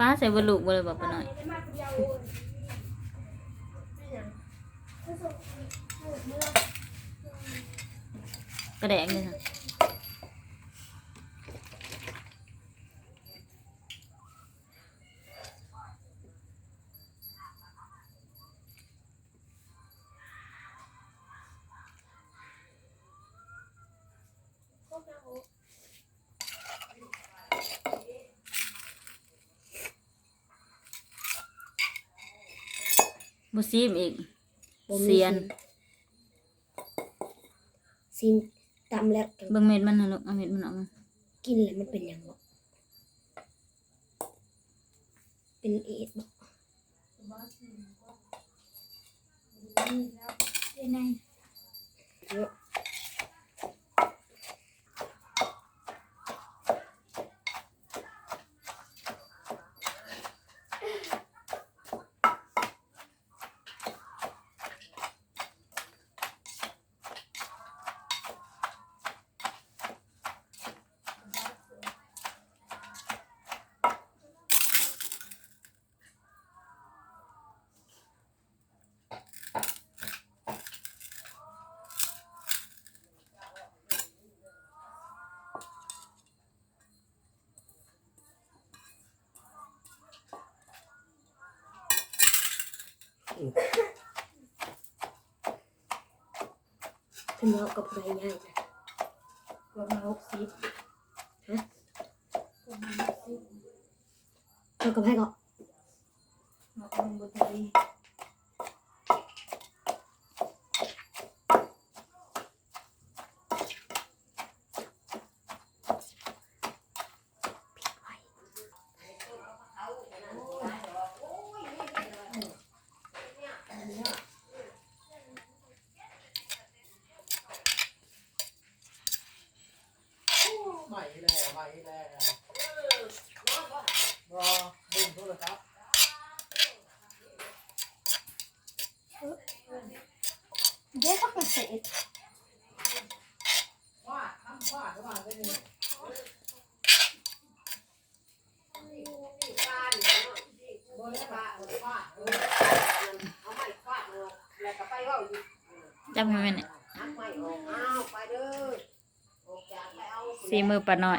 ป้าใส่บลูกบ่เลยบอกป้าน้อยกระแดงเลยค่ะบุซีมอีกเซียนซิมตำแล้วเบิ่งเม็ดมันนะลูกเอาเม็ดมันออกมากินแล้วมันเป็นยังบ่เป็นเอดบ่เป็นไงเยอะขึ้นมากับไรง่ายจ้ะกว่ามา60ฮะเอากับให้ก่อนมากับบุตรีไม่แล้วรอดึงโทรศัพท์เดี๋ยวก็เสร็จว่าทำว่าหรือว่าเป็นจำให้แม่เนี่ยสีมือป้าน้อย